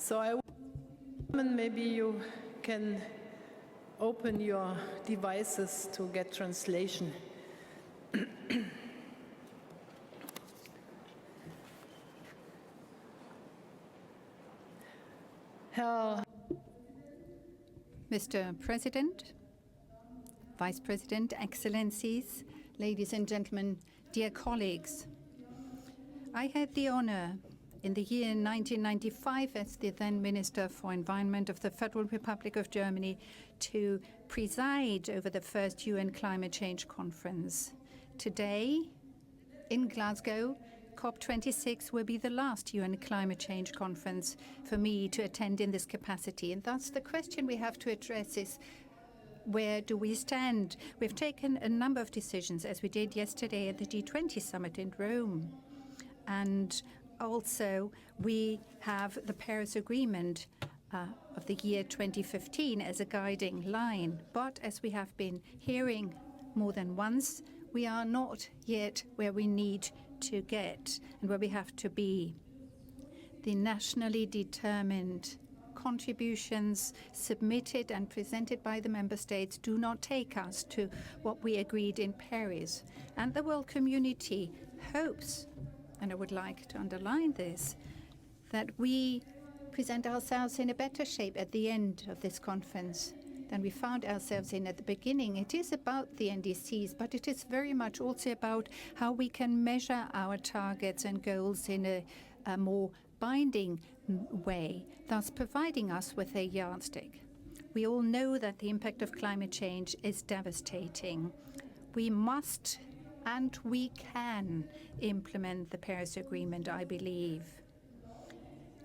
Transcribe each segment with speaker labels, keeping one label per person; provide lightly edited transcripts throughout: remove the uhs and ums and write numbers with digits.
Speaker 1: So maybe you can open your devices to get translation.
Speaker 2: Mr. President, Vice President, Excellencies, ladies and gentlemen, dear colleagues, I had the honor in the year 1995 as the then Minister for Environment of the Federal Republic of Germany to preside over the first UN Climate Change Conference. Today, in Glasgow, COP26 will be the last UN Climate Change Conference for me to attend in this capacity. And thus the question we have to address is, where do we stand? We've taken a number of decisions, as we did yesterday at the G20 summit in Rome. And also, we have the Paris Agreement of the year 2015 as a guiding line. But as we have been hearing more than once, we are not yet where we need to get and where we have to be. The nationally determined contributions submitted and presented by the member states do not take us to what we agreed in Paris. And the world community hopes, and I would like to underline this, that we present ourselves in a better shape at the end of this conference than we found ourselves in at the beginning. It is about the NDCs, but it is very much also about how we can measure our targets and goals in a more binding way, thus providing us with a yardstick. We all know that the impact of climate change is devastating. We must and we can implement the Paris Agreement, I believe.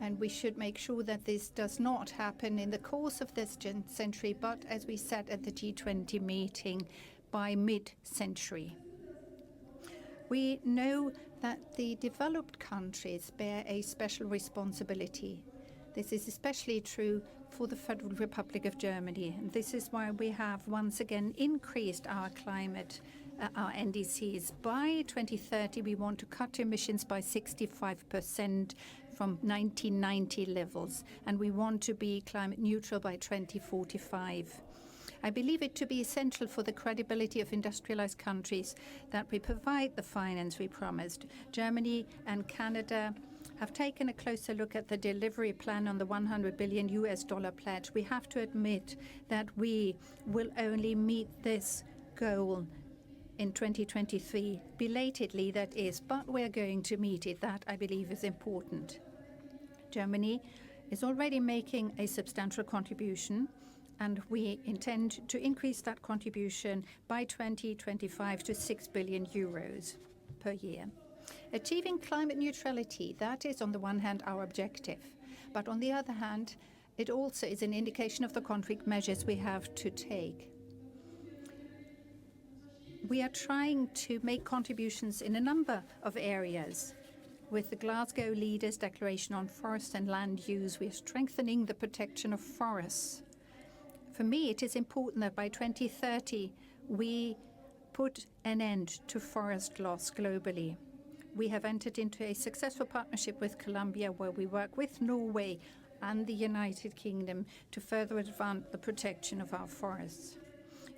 Speaker 2: And we should make sure that this does not happen in the course of this century, but as we said at the G20 meeting, by mid-century. We know that the developed countries bear a special responsibility. This is especially true for the Federal Republic of Germany. And this is why we have once again increased our NDCs. By 2030, we want to cut emissions by 65% from 1990 levels, and we want to be climate neutral by 2045. I believe it to be essential for the credibility of industrialized countries that we provide the finance we promised. Germany and Canada have taken a closer look at the delivery plan on the $100 billion pledge. We have to admit that we will only meet this goal in 2023, belatedly that is, but we're going to meet it. That, I believe, is important. Germany is already making a substantial contribution, and we intend to increase that contribution by 2025 to 6 billion euros per year. Achieving climate neutrality, that is on the one hand our objective, but on the other hand, it also is an indication of the concrete measures we have to take. We are trying to make contributions in a number of areas. With the Glasgow Leaders' Declaration on Forest and Land Use, we are strengthening the protection of forests. For me, it is important that by 2030, we put an end to forest loss globally. We have entered into a successful partnership with Colombia, where we work with Norway and the United Kingdom to further advance the protection of our forests.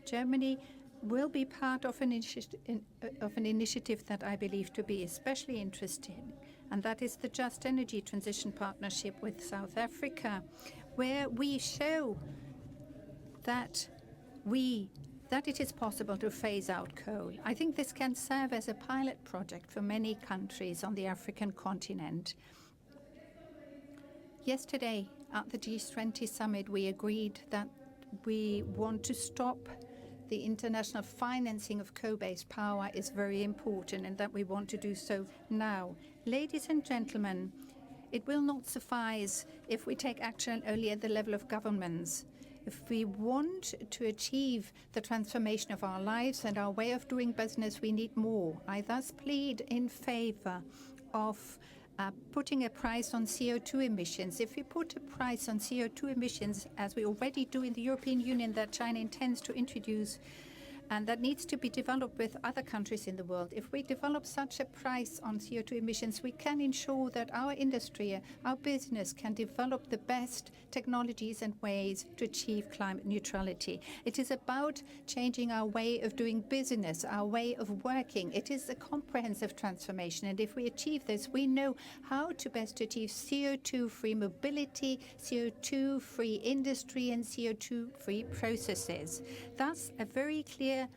Speaker 2: Germany will be part of an initiative that I believe to be especially interesting, and that is the Just Energy Transition Partnership with South Africa, where we show that it is possible to phase out coal. I think this can serve as a pilot project for many countries on the African continent. Yesterday at the G20 summit, we agreed that we want to stop the international financing of coal-based power is very important, and that we want to do so now. Ladies and gentlemen, it will not suffice if we take action only at the level of governments. If we want to achieve the transformation of our lives and our way of doing business, we need more. I thus plead in favor of putting a price on CO2 emissions. If we put a price on CO2 emissions, as we already do in the European Union, that China intends to introduce, and that needs to be developed with other countries in the world. If we develop such a price on CO2 emissions, we can ensure that our industry, our business can develop the best technologies and ways to achieve climate neutrality. It is about changing our way of doing business, our way of working. It is a comprehensive transformation, and if we achieve this, we know how to best achieve CO2-free mobility, CO2-free industry, and CO2-free processes. Thus, a very clear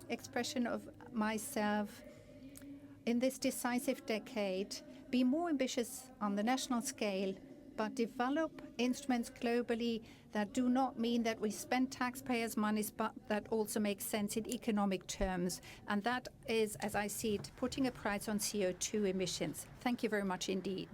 Speaker 2: expression of myself in this decisive decade: be more ambitious on the national scale, but develop instruments globally that do not mean that we spend taxpayers' money, but that also make sense in economic terms. And that is, as I see it, putting a price on CO2 emissions. Thank you very much indeed.